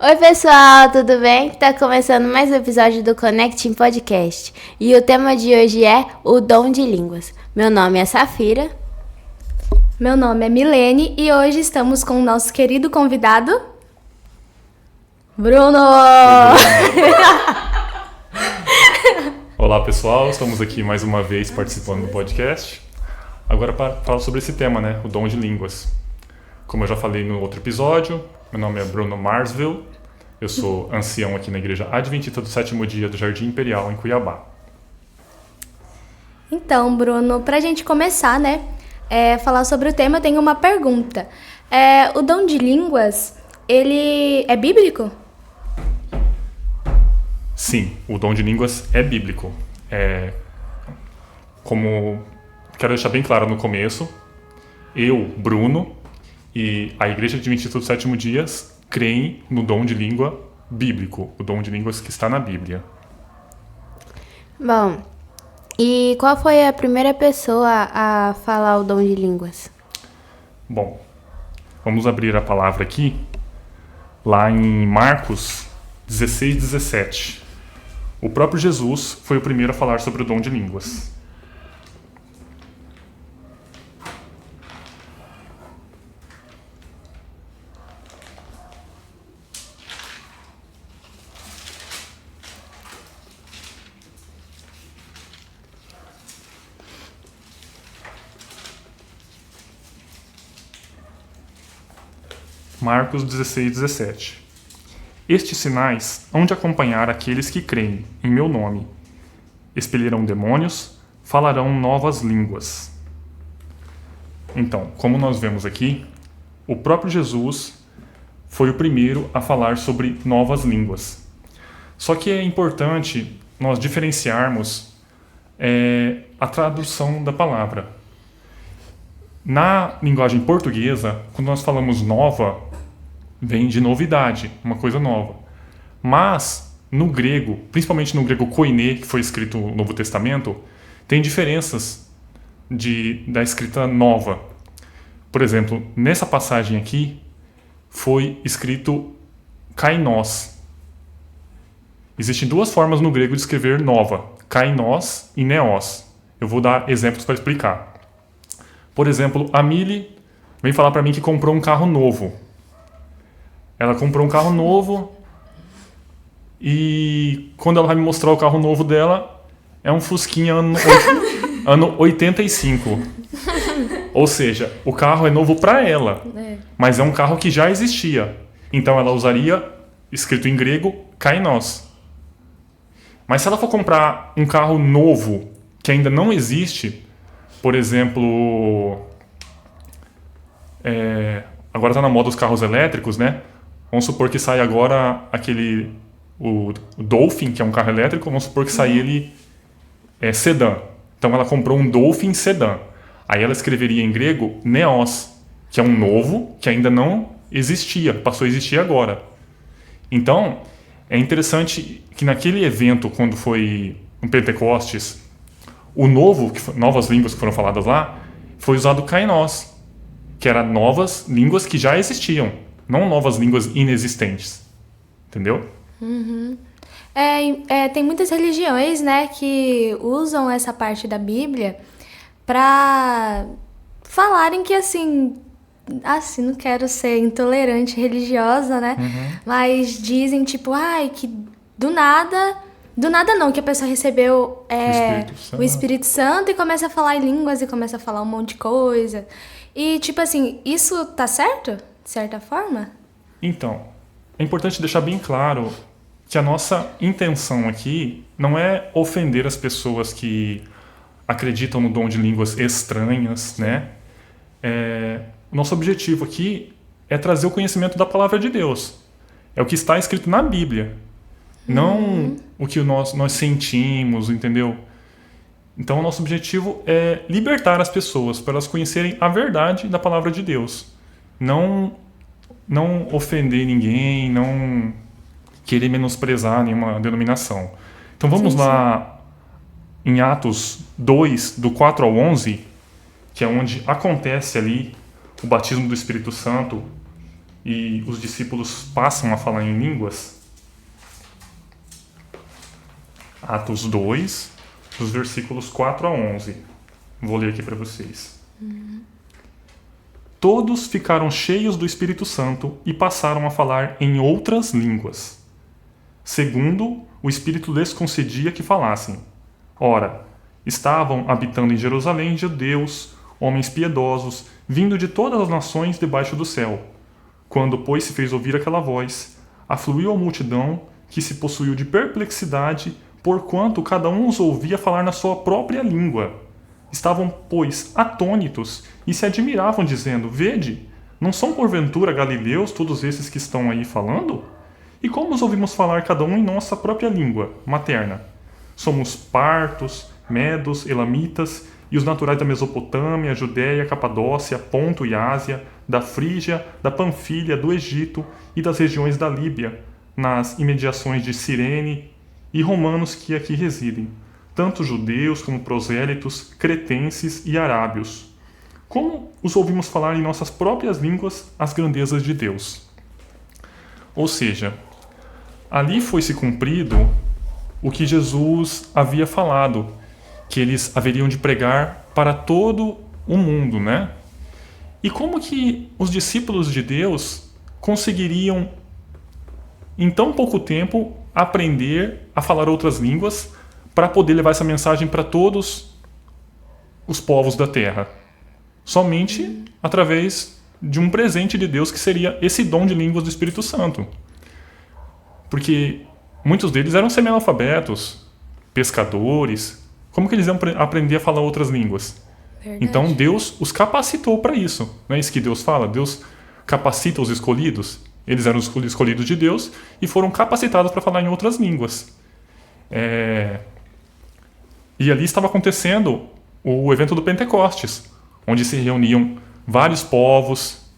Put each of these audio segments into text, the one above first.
Oi pessoal, tudo bem? Tá começando mais um episódio do Connecting Podcast e o tema de hoje é o dom de línguas. Meu nome é Safira. Meu nome é Milene e hoje estamos com o nosso querido convidado, Bruno! Olá pessoal, estamos aqui mais uma vez participando do podcast. Agora para falar sobre esse tema, né? O dom de línguas. Como eu já falei no outro episódio, meu nome é Bruno Marsville, eu sou ancião aqui na Igreja Adventista do Sétimo Dia do Jardim Imperial, em Cuiabá. Então, Bruno, pra gente começar, né, falar sobre o tema, eu tenho uma pergunta. O dom de línguas, ele é bíblico? Sim, o dom de línguas é bíblico. Como quero deixar bem claro no começo, eu, Bruno, e a Igreja Adventista do Sétimo Dia creem no dom de língua bíblico, o dom de línguas que está na Bíblia. Bom, e qual foi a primeira pessoa a falar o dom de línguas? Bom, vamos abrir a palavra aqui, lá em Marcos 16:17. O próprio Jesus foi o primeiro a falar sobre o dom de línguas. Marcos 16:17. Estes sinais hão de acompanhar aqueles que creem em meu nome. Expelirão demônios, falarão novas línguas. Então, como nós vemos aqui, o próprio Jesus foi o primeiro a falar sobre novas línguas. Só que é importante nós diferenciarmos a tradução da palavra. Na linguagem portuguesa, quando nós falamos nova, vem de novidade, uma coisa nova. Mas, no grego, principalmente no grego koiné, que foi escrito no Novo Testamento, tem diferenças da escrita nova. Por exemplo, nessa passagem aqui, foi escrito kainos. Existem duas formas no grego de escrever nova, kainos e neos. Eu vou dar exemplos para explicar. Por exemplo, a Mili vem falar para mim que comprou um carro novo. Ela comprou um carro novo e quando ela vai me mostrar o carro novo dela, é um Fusquinha ano 85. Ou seja, o carro é novo para ela, mas é um carro que já existia. Então ela usaria, escrito em grego, kainos. Mas se ela for comprar um carro novo que ainda não existe, por exemplo, agora está na moda os carros elétricos, né? Vamos supor que sai agora o Dolphin, que é um carro elétrico, vamos supor que sai ele sedã. Então ela comprou um Dolphin sedã. Aí ela escreveria em grego neos, que é um novo que ainda não existia, passou a existir agora. Então, é interessante que naquele evento, quando foi no Pentecostes, o novo, novas línguas que foram faladas lá, foi usado kainos, que eram novas línguas que já existiam, não novas línguas inexistentes. Entendeu? Uhum. Tem muitas religiões, né, que usam essa parte da Bíblia para falarem que, assim, não quero ser intolerante religiosa, né, mas dizem, tipo, que do nada não, que a pessoa recebeu o Espírito Santo e começa a falar em línguas e começa a falar um monte de coisa. E, tipo assim, isso tá certo? De certa forma? Então, é importante deixar bem claro que a nossa intenção aqui não é ofender as pessoas que acreditam no dom de línguas estranhas, né? O nosso objetivo aqui é trazer o conhecimento da palavra de Deus. É o que está escrito na Bíblia. Não o que nós sentimos, entendeu? Então, o nosso objetivo é libertar as pessoas para elas conhecerem a verdade da palavra de Deus. Não ofender ninguém, não querer menosprezar nenhuma denominação. Então, vamos lá em Atos 2, do 4 ao 11, que é onde acontece ali o batismo do Espírito Santo e os discípulos passam a falar em línguas? Atos 2, dos versículos 4 a 11. Vou ler aqui para vocês. Todos ficaram cheios do Espírito Santo e passaram a falar em outras línguas, segundo o Espírito lhes concedia que falassem. Ora, estavam habitando em Jerusalém judeus, homens piedosos, vindo de todas as nações debaixo do céu. Quando, pois, se fez ouvir aquela voz, afluiu a multidão, que se possuiu de perplexidade, porquanto cada um os ouvia falar na sua própria língua. Estavam, pois, atônitos e se admiravam, dizendo: Vede, não são porventura galileus todos esses que estão aí falando? E como os ouvimos falar cada um em nossa própria língua materna? Somos partos, medos, elamitas, e os naturais da Mesopotâmia, Judéia, Capadócia, Ponto e Ásia, da Frígia, da Panfilha, do Egito e das regiões da Líbia, nas imediações de Cirene, e romanos que aqui residem, tanto judeus como prosélitos, cretenses e arábios. Como os ouvimos falar em nossas próprias línguas as grandezas de Deus? Ou seja, ali foi-se cumprido o que Jesus havia falado, que eles haveriam de pregar para todo o mundo, né? E como que os discípulos de Deus conseguiriam, em tão pouco tempo, aprender a falar outras línguas para poder levar essa mensagem para todos os povos da terra? Somente através de um presente de Deus, que seria esse dom de línguas do Espírito Santo. Porque muitos deles eram semi-analfabetos, pescadores. Como que eles iam aprender a falar outras línguas? Verdade. Então Deus os capacitou para isso. Não é isso que Deus fala? Deus capacita os escolhidos. Eles eram os escolhidos de Deus e foram capacitados para falar em outras línguas. E ali estava acontecendo o evento do Pentecostes, onde se reuniam vários povos,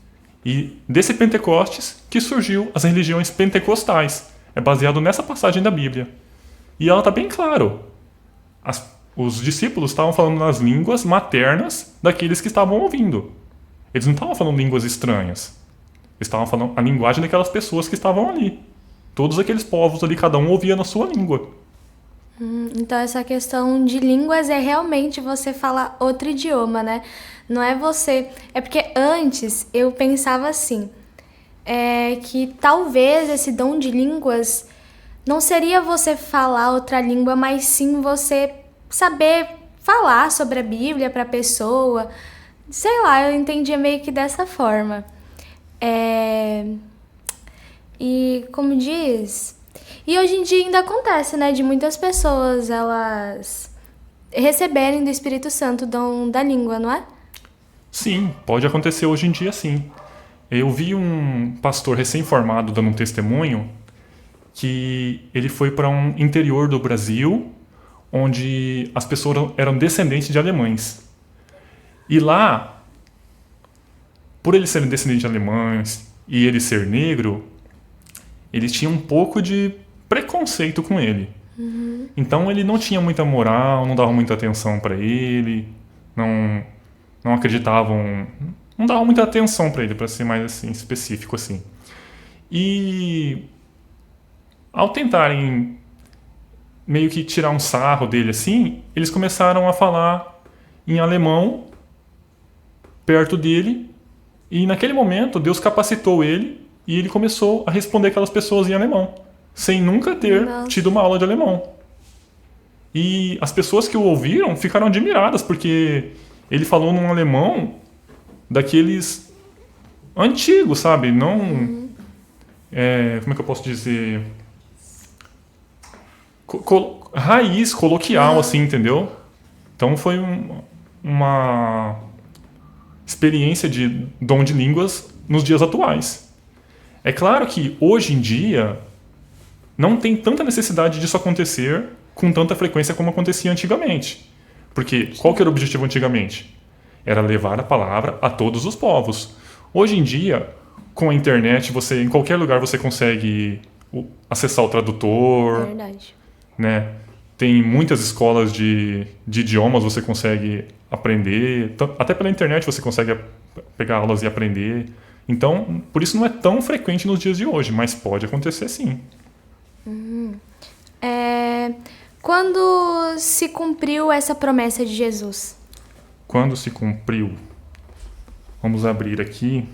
e desse Pentecostes que surgiu as religiões pentecostais. É baseado nessa passagem da Bíblia. E ela está bem claro. Os discípulos estavam falando nas línguas maternas daqueles que estavam ouvindo. Eles não estavam falando línguas estranhas. Eles estavam falando a linguagem daquelas pessoas que estavam ali. Todos aqueles povos ali, cada um ouvia na sua língua. Então essa questão de línguas é realmente você falar outro idioma, né? Não é você... É porque antes eu pensava assim, que talvez esse dom de línguas não seria você falar outra língua, mas sim você saber falar sobre a Bíblia para a pessoa. Sei lá, eu entendia meio que dessa forma. E como diz... E hoje em dia ainda acontece, né? De muitas pessoas, elas receberem do Espírito Santo o dom da língua, não é? Sim, pode acontecer hoje em dia, sim. Eu vi um pastor recém-formado dando um testemunho que ele foi para um interior do Brasil, onde as pessoas eram descendentes de alemães. E lá, por eles serem descendentes de alemães e ele ser negro, eles tinham um pouco de preconceito com ele. Então ele não tinha muita moral, não dava muita atenção para ele, não acreditavam, não davam muita atenção para ele, para ser mais assim, específico assim. E ao tentarem meio que tirar um sarro dele assim, eles começaram a falar em alemão perto dele, e naquele momento Deus capacitou ele e ele começou a responder aquelas pessoas em alemão, sem nunca ter tido uma aula de alemão. E as pessoas que o ouviram ficaram admiradas, porque ele falou num alemão daqueles antigos, sabe? Não... como é que eu posso dizer? Raiz, coloquial, assim, entendeu? Então foi uma experiência de dom de línguas nos dias atuais. É claro que hoje em dia não tem tanta necessidade disso acontecer com tanta frequência como acontecia antigamente. Porque qual que era o objetivo antigamente? Era levar a palavra a todos os povos. Hoje em dia, com a internet, em qualquer lugar você consegue acessar o tradutor. Verdade. Né? Tem muitas escolas de idiomas, você consegue aprender. Até pela internet você consegue pegar aulas e aprender. Então, por isso não é tão frequente nos dias de hoje, mas pode acontecer sim. Quando se cumpriu essa promessa de Jesus? Quando se cumpriu? Vamos abrir aqui.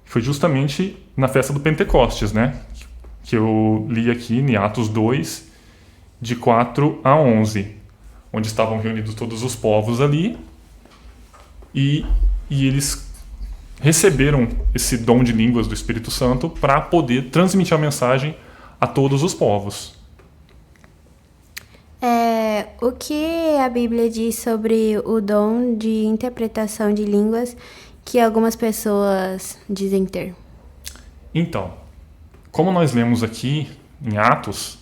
Foi justamente na festa do Pentecostes, né? Que eu li aqui em Atos 2, de 4 a 11, onde estavam reunidos todos os povos ali e eles receberam esse dom de línguas do Espírito Santo para poder transmitir a mensagem a todos os povos. O que a Bíblia diz sobre o dom de interpretação de línguas que algumas pessoas dizem ter? Então, como nós lemos aqui em Atos,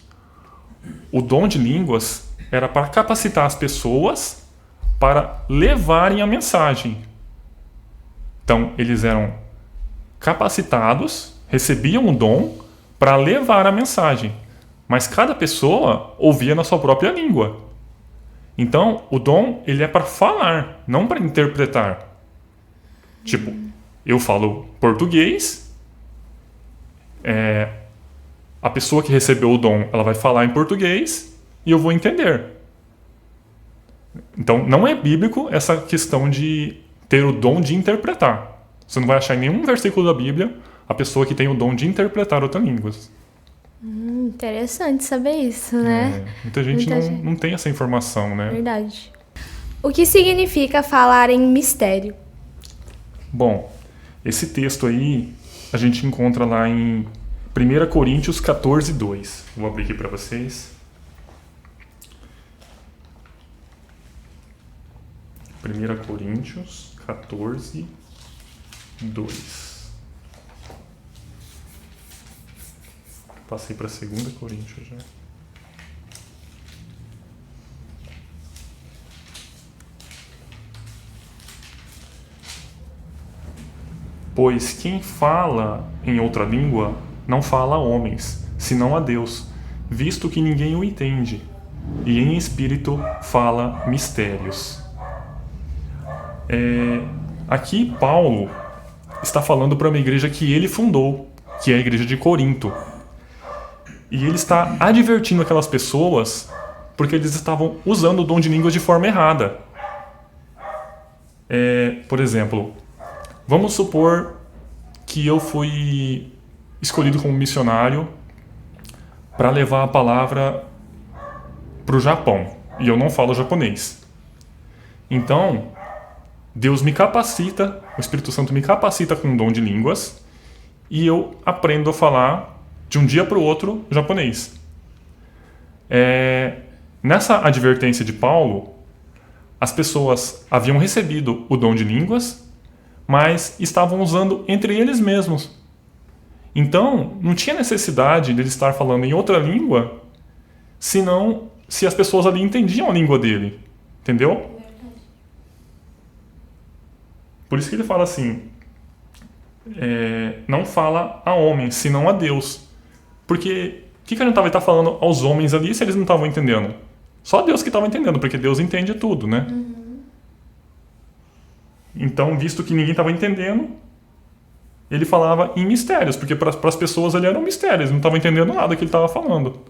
o dom de línguas era para capacitar as pessoas para levarem a mensagem. Então, eles eram capacitados, recebiam o dom para levar a mensagem. Mas cada pessoa ouvia na sua própria língua. Então, o dom ele é para falar, não para interpretar. Tipo, eu falo português, a pessoa que recebeu o dom ela vai falar em português e eu vou entender. Então, não é bíblico essa questão de ter o dom de interpretar. Você não vai achar em nenhum versículo da Bíblia a pessoa que tem o dom de interpretar outras línguas. Interessante saber isso, né? Muita gente não tem essa informação, né? Verdade. O que significa falar em mistério? Bom, esse texto aí a gente encontra lá em 1 Coríntios 14, 2. Vou abrir aqui para vocês. 1 Coríntios 14, 2. Passei para 2 Coríntios já. Pois quem fala em outra língua não fala a homens, senão a Deus, visto que ninguém o entende, e em espírito fala mistérios. Aqui Paulo está falando para uma igreja que ele fundou, que é a igreja de Corinto. E ele está advertindo aquelas pessoas porque eles estavam usando o dom de línguas de forma errada. Por exemplo, vamos supor que eu fui escolhido como missionário para levar a palavra para o Japão e eu não falo japonês. Então, Deus me capacita, o Espírito Santo me capacita com o dom de línguas e eu aprendo a falar de um dia para o outro japonês. Nessa advertência de Paulo, as pessoas haviam recebido o dom de línguas, mas estavam usando entre eles mesmos. Então, não tinha necessidade de ele estar falando em outra língua, senão se as pessoas ali entendiam a língua dele. Entendeu? Por isso que ele fala assim, não fala a homens, senão a Deus. Porque o que a gente está falando aos homens ali se eles não estavam entendendo? Só Deus que estava entendendo, porque Deus entende tudo, né? Então, visto que ninguém estava entendendo, ele falava em mistérios, porque para as pessoas ali eram mistérios, eles não estavam entendendo nada que ele estava falando.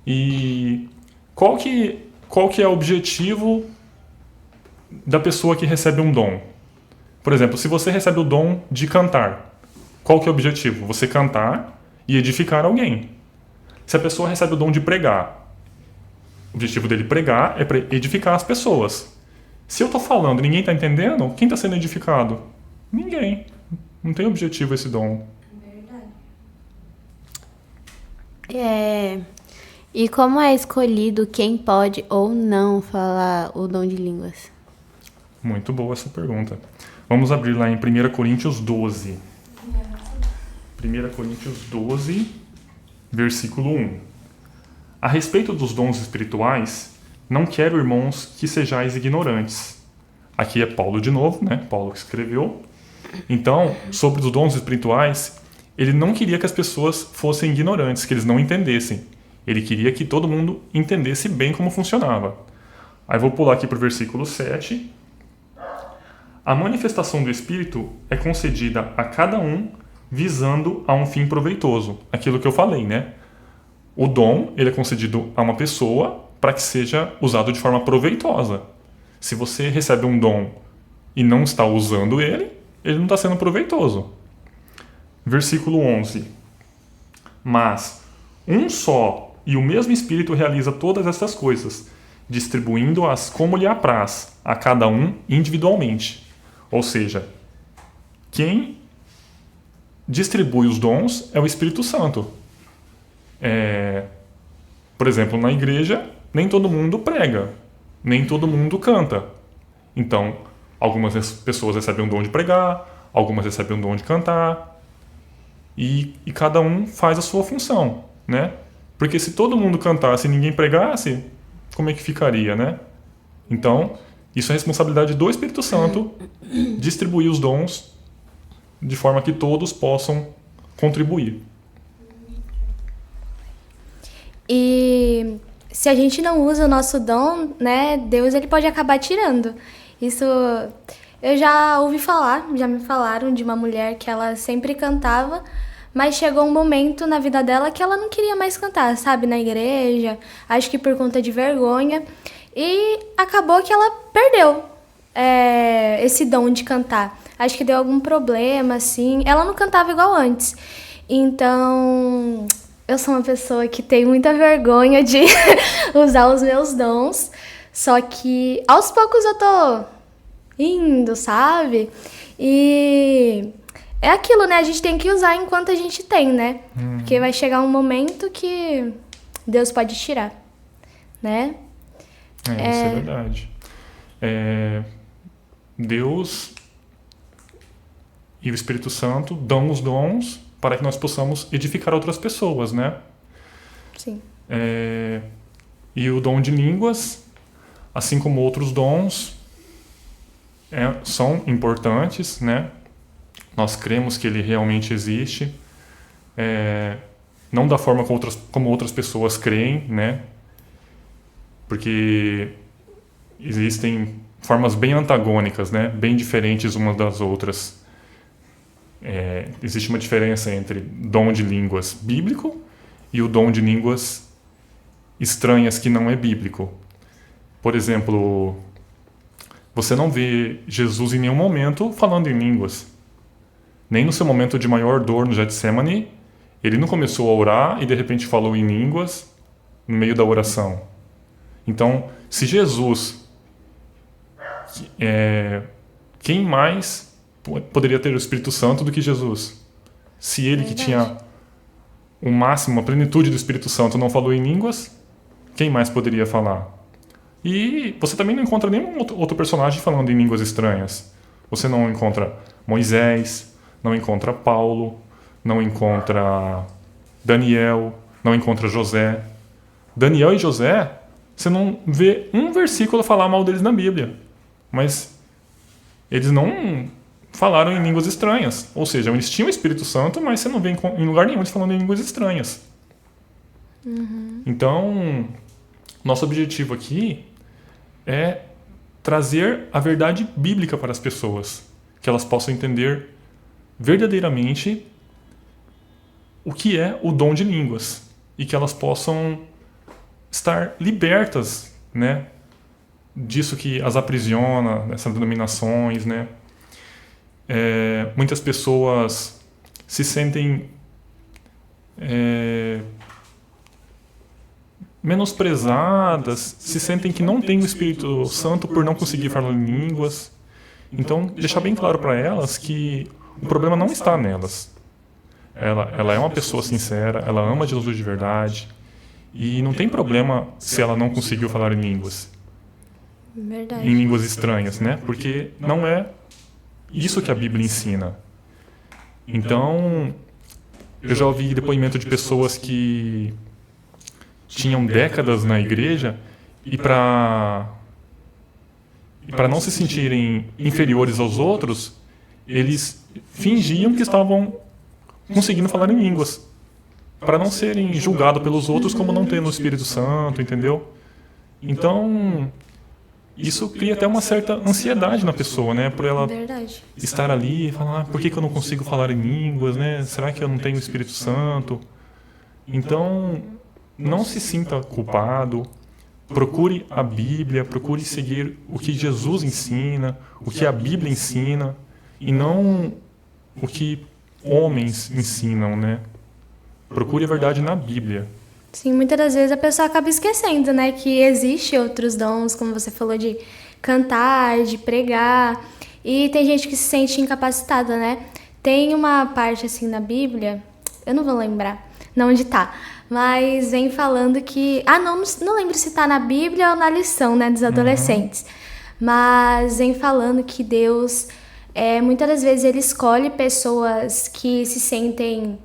E qual que é o objetivo da pessoa que recebe um dom? Por exemplo, se você recebe o dom de cantar, qual que é o objetivo? Você cantar e edificar alguém. Se a pessoa recebe o dom de pregar, o objetivo dele pregar é para edificar as pessoas. Se eu estou falando e ninguém está entendendo, quem está sendo edificado? Ninguém. Não tem objetivo esse dom. E como é escolhido quem pode ou não falar o dom de línguas? Muito boa essa pergunta. Vamos abrir lá em 1 Coríntios 12. 1 Coríntios 12, versículo 1. A respeito dos dons espirituais, não quero, irmãos, que sejais ignorantes. Aqui é Paulo de novo, né? Paulo que escreveu. Então, sobre os dons espirituais, ele não queria que as pessoas fossem ignorantes, que eles não entendessem. Ele queria que todo mundo entendesse bem como funcionava. Aí vou pular aqui para o versículo 7. A manifestação do Espírito é concedida a cada um visando a um fim proveitoso. Aquilo que eu falei, né? O dom, ele é concedido a uma pessoa para que seja usado de forma proveitosa. Se você recebe um dom e não está usando ele, ele não está sendo proveitoso. Versículo 11. Mas um só e o mesmo Espírito realiza todas essas coisas, distribuindo-as como lhe apraz, a cada um individualmente. Ou seja, quem distribui os dons é o Espírito Santo. Por exemplo, na igreja, nem todo mundo prega, nem todo mundo canta. Então, algumas pessoas recebem o dom de pregar, algumas recebem o dom de cantar, e cada um faz a sua função, né? Porque se todo mundo cantasse e ninguém pregasse, como é que ficaria, né? Então, isso é responsabilidade do Espírito Santo, distribuir os dons de forma que todos possam contribuir. E se a gente não usa o nosso dom, né, Deus ele pode acabar tirando. Isso eu já ouvi falar, já me falaram de uma mulher que ela sempre cantava, mas chegou um momento na vida dela que ela não queria mais cantar, sabe, na igreja, acho que por conta de vergonha, e acabou que ela perdeu esse dom de cantar. Acho que deu algum problema, assim, ela não cantava igual antes. Então, eu sou uma pessoa que tem muita vergonha de usar os meus dons, só que aos poucos eu tô indo, sabe? E é aquilo, né? A gente tem que usar enquanto a gente tem, né? Porque vai chegar um momento que Deus pode tirar, né? Isso é verdade. Deus e o Espírito Santo dão os dons para que nós possamos edificar outras pessoas, né? Sim. E o dom de línguas, assim como outros dons, são importantes, né? Nós cremos que ele realmente existe, não da forma como outras pessoas creem, né? Porque existem formas bem antagônicas, né? Bem diferentes umas das outras. Existe uma diferença entre dom de línguas bíblico e o dom de línguas estranhas que não é bíblico. Por exemplo, você não vê Jesus em nenhum momento falando em línguas. Nem no seu momento de maior dor no Getsemane, ele não começou a orar e de repente falou em línguas no meio da oração. Então, se Jesus, quem mais poderia ter o Espírito Santo do que Jesus? Se ele que tinha o máximo, a plenitude do Espírito Santo não falou em línguas, quem mais poderia falar? E você também não encontra nenhum outro personagem falando em línguas estranhas. Você não encontra Moisés, não encontra Paulo, não encontra Daniel, não encontra José. Daniel e José, você não vê um versículo falar mal deles na Bíblia. Mas eles não falaram em línguas estranhas. Ou seja, eles tinham o Espírito Santo, mas você não vê em lugar nenhum eles falando em línguas estranhas. Então, nosso objetivo aqui é trazer a verdade bíblica para as pessoas, que elas possam entender verdadeiramente o que é o dom de línguas e que elas possam estar libertas, né, disso que as aprisiona, dessas denominações, né? Muitas pessoas se sentem menosprezadas, se sentem que não têm o Espírito Santo por não conseguir falar em línguas. Então, deixar bem claro para elas que o problema não está nelas. Ela é uma pessoa sincera, ela ama Jesus de verdade, e não tem problema se ela não conseguiu falar em línguas. Verdade. Em línguas estranhas, né? Porque não é isso que a Bíblia ensina. Então, eu já ouvi depoimento de pessoas que tinham décadas na igreja e para não se sentirem inferiores aos outros, eles fingiam que estavam conseguindo falar em línguas, para não serem julgados pelos outros como não tendo o Espírito Santo, entendeu? Então, Isso cria até uma certa ansiedade na pessoa, né? Por ela Verdade. estar ali e falar, por que eu não consigo falar em línguas, né? Será que eu não tenho o Espírito Santo? Então, não se sinta culpado. Procure a Bíblia, procure seguir o que Jesus ensina, o que a Bíblia ensina, e não o que homens ensinam, né? Procure a verdade na Bíblia. Sim, muitas das vezes a pessoa acaba esquecendo, né, que existe outros dons, como você falou, de cantar, de pregar, e tem gente que se sente incapacitada, né? Tem uma parte, assim, na Bíblia, eu não vou lembrar não onde tá, mas vem falando que... não lembro se tá na Bíblia ou na lição, né, dos adolescentes, mas vem falando que Deus, muitas das vezes, ele escolhe pessoas que se sentem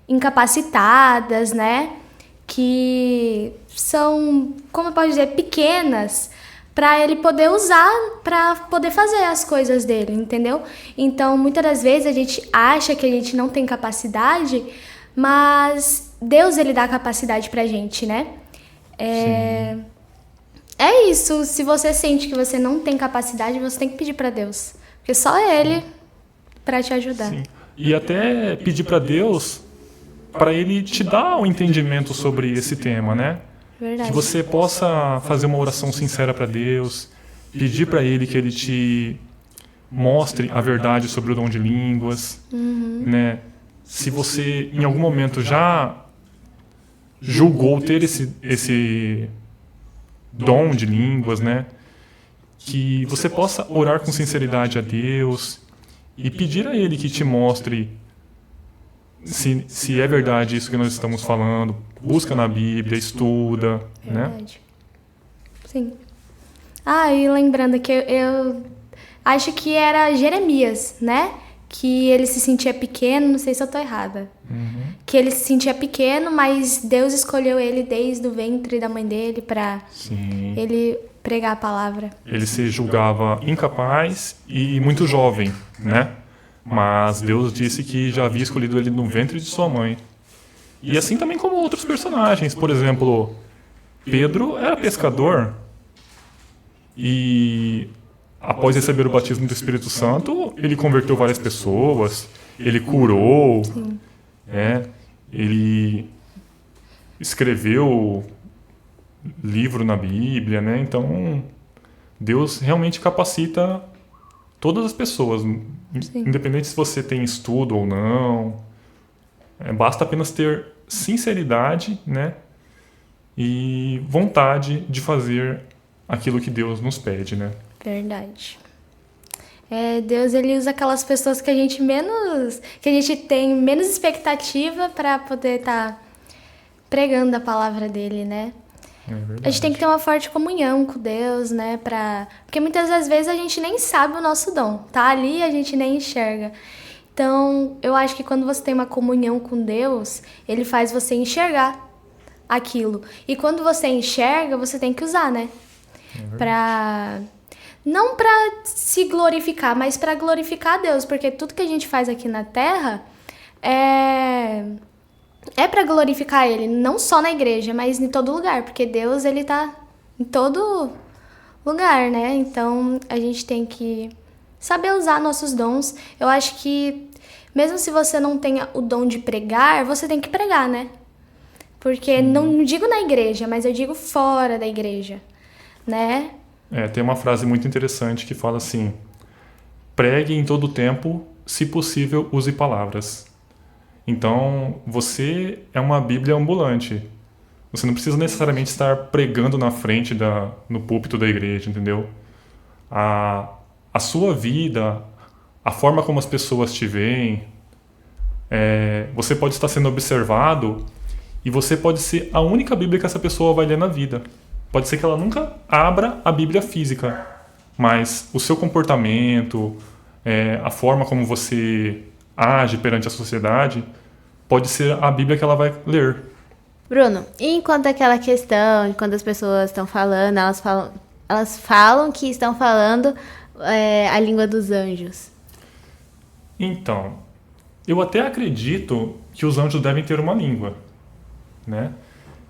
incapacitadas, né? Que são, como eu posso dizer, pequenas, para ele poder usar, para poder fazer as coisas dele, entendeu? Então, muitas das vezes a gente acha que a gente não tem capacidade, mas Deus, ele dá capacidade pra gente, né? É isso, se você sente que você não tem capacidade, você tem que pedir para Deus, porque só ele para te ajudar. Sim. E até pedir para Deus, para Ele te dar o entendimento sobre esse tema, né? Verdade. Que você possa fazer uma oração sincera para Deus, pedir para Ele que Ele te mostre a verdade sobre o dom de línguas, né? Se você em algum momento já julgou ter esse dom de línguas, né? Que você possa orar com sinceridade a Deus e pedir a Ele que te mostre se é verdade isso que nós estamos falando. Busca na Bíblia, estuda, né? Verdade. Sim. E lembrando que eu acho que era Jeremias, né? Que ele se sentia pequeno, não sei se eu tô errada. Que ele se sentia pequeno, mas Deus escolheu ele desde o ventre da mãe dele para ele pregar a palavra. Ele se julgava incapaz e muito jovem, né? Mas Deus disse que já havia escolhido ele no ventre de sua mãe. E assim também como outros personagens. Por exemplo, Pedro era pescador e após receber o batismo do Espírito Santo, ele converteu várias pessoas, ele curou, ele escreveu livro na Bíblia, né? Então, Deus realmente capacita todas as pessoas, independente se você tem estudo ou não. Basta apenas ter sinceridade, né? E vontade de fazer aquilo que Deus nos pede, né? Verdade. Deus, ele usa aquelas pessoas que a gente tem menos expectativa para poder estar pregando a palavra dele, né? A gente tem que ter uma forte comunhão com Deus, né? Porque muitas das vezes a gente nem sabe o nosso dom. Tá ali e a gente nem enxerga. Então, eu acho que quando você tem uma comunhão com Deus, ele faz você enxergar aquilo. E quando você enxerga, você tem que usar, né? Não para se glorificar, mas para glorificar a Deus. Porque tudo que a gente faz aqui na Terra é para glorificar Ele, não só na igreja, mas em todo lugar, porque Deus, ele tá em todo lugar, né? Então, a gente tem que saber usar nossos dons. Eu acho que, mesmo se você não tenha o dom de pregar, você tem que pregar, né? Porque, não digo na igreja, mas eu digo fora da igreja, né? Tem uma frase muito interessante que fala assim: pregue em todo tempo, se possível, use palavras. Então, você é uma Bíblia ambulante. Você não precisa necessariamente estar pregando na frente no púlpito da igreja, entendeu? A sua vida, a forma como as pessoas te veem, você pode estar sendo observado e você pode ser a única Bíblia que essa pessoa vai ler na vida. Pode ser que ela nunca abra a Bíblia física, mas o seu comportamento, a forma como você age perante a sociedade, pode ser a Bíblia que ela vai ler. Bruno, e enquanto aquela questão, quando as pessoas estão falando, elas falam que estão falando a língua dos anjos. Então, eu até acredito que os anjos devem ter uma língua, né?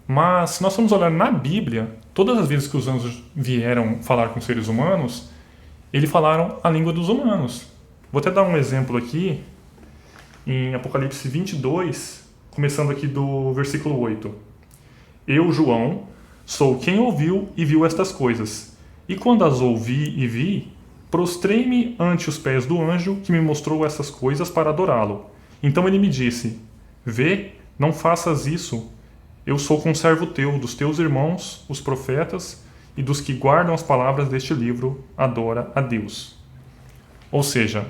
Mas, se nós formos olhar na Bíblia, todas as vezes que os anjos vieram falar com seres humanos, eles falaram a língua dos humanos. Vou até dar um exemplo aqui, em Apocalipse 22, começando aqui do versículo 8. Eu, João, sou quem ouviu e viu estas coisas. E quando as ouvi e vi, prostrei-me ante os pés do anjo que me mostrou essas coisas para adorá-lo. Então ele me disse, vê, não faças isso. Eu sou conservo teu, dos teus irmãos, os profetas, e dos que guardam as palavras deste livro, adora a Deus. Ou seja,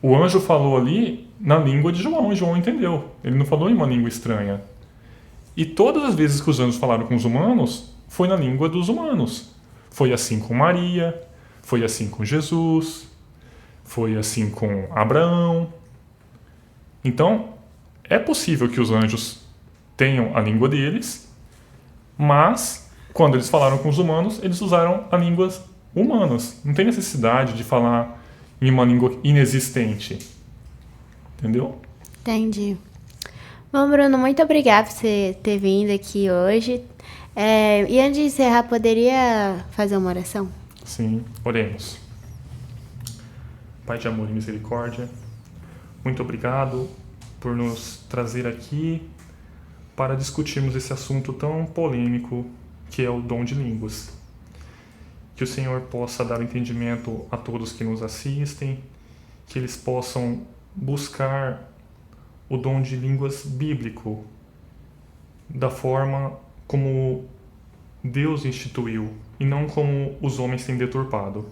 o anjo falou ali na língua de João, e João entendeu. Ele não falou em uma língua estranha. E todas as vezes que os anjos falaram com os humanos, foi na língua dos humanos. Foi assim com Maria, foi assim com Jesus, foi assim com Abraão. Então, é possível que os anjos tenham a língua deles, mas quando eles falaram com os humanos, eles usaram as línguas humanas. Não tem necessidade de falar em uma língua inexistente. Entendeu? Entendi. Bom, Bruno, muito obrigada por você ter vindo aqui hoje. E antes de encerrar, poderia fazer uma oração? Sim, oremos. Pai de amor e misericórdia, muito obrigado por nos trazer aqui para discutirmos esse assunto tão polêmico que é o dom de línguas. Que o Senhor possa dar entendimento a todos que nos assistem, que eles possam buscar o dom de línguas bíblico da forma como Deus instituiu e não como os homens têm deturpado.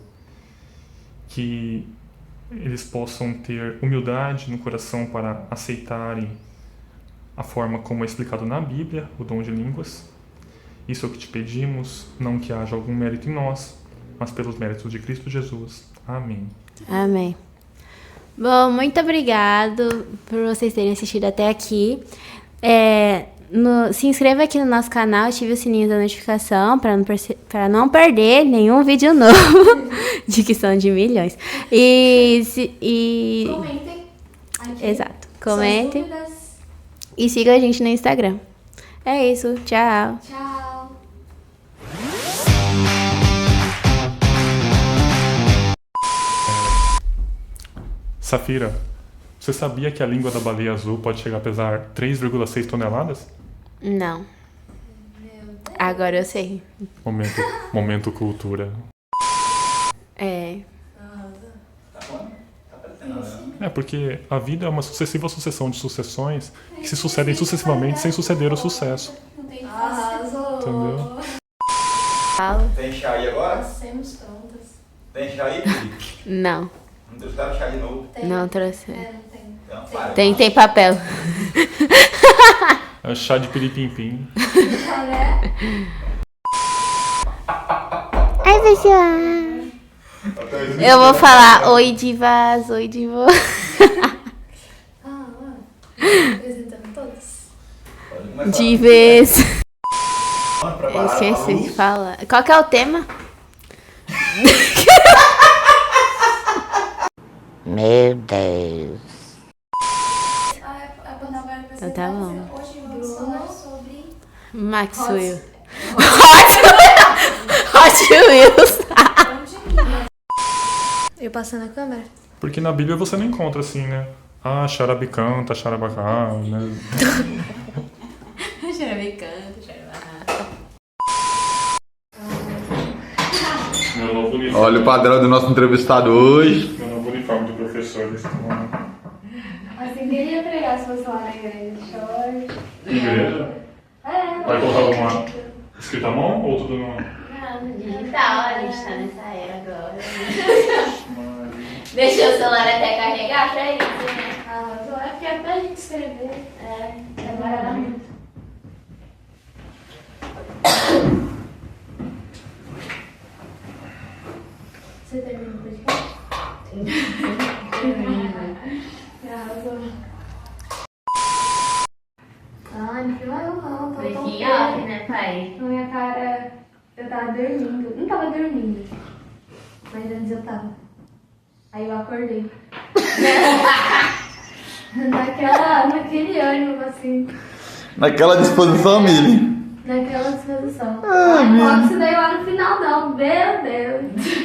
Que eles possam ter humildade no coração para aceitarem a forma como é explicado na Bíblia, o dom de línguas. Isso é o que te pedimos, não que haja algum mérito em nós, mas pelos méritos de Cristo Jesus. Amém. Amém. Bom, muito obrigado por vocês terem assistido até aqui. Se inscreva aqui no nosso canal, ative o sininho da notificação para não perder nenhum vídeo novo de que são de milhões. Comentem. Aqui. Exato. Comentem. Suas dúvidas. E siga a gente no Instagram. É isso. Tchau. Tchau. Safira, você sabia que a língua da baleia azul pode chegar a pesar 3,6 toneladas? Não. Agora eu sei. Momento cultura. É porque a vida é uma sucessiva sucessão de sucessões que se sucedem sucessivamente sem suceder o sucesso. Arrasou. Entendeu? Tem chá aí agora? Temos prontas. Tem chá aí, Felipe? Não. Não trouxeram chá de novo? Não trouxe. Não tem. Então, para. Tem papel. É chá de piripimpim. Ai, pessoal. Eu vou falar oi divas, oi divo. Apresentando todos. Pode começar. Divas. Vamos Eu preparar esqueci pra de luz? falar. Qual que é o tema? Meu Deus. Então tá bom. Hoje vamos falar sobre Maxwell. Hot Wheels. Eu passando a câmera? Porque na Bíblia você não encontra assim, né? Ah, xarabicanta, xarabacá, né? Xarabicanta, xarabacá. Meu novo uniforme. Olha o padrão do nosso entrevistado hoje. Meu novo uniforme de professor. Assim, queria pregar se fosse lá na igreja. Short. Igreja? Vai colocar alguma escrita à mão ou tudo no... Não, digital, a gente tá nessa era agora. Deixa o celular até carregar pra isso, né? Arrasou. É porque até a gente escrever. Demora muito. Você terminou o podcast? Arrasou. Ai, não fila eu não. Tô tão Breaking off, né, pai? Na minha cara, eu tava dormindo. Não tava dormindo. Mas antes eu tava. Aí eu acordei. Naquele ânimo, assim. Naquela disposição, Mili. Naquela disposição. Não coloca isso daí lá no final, não. Meu Deus.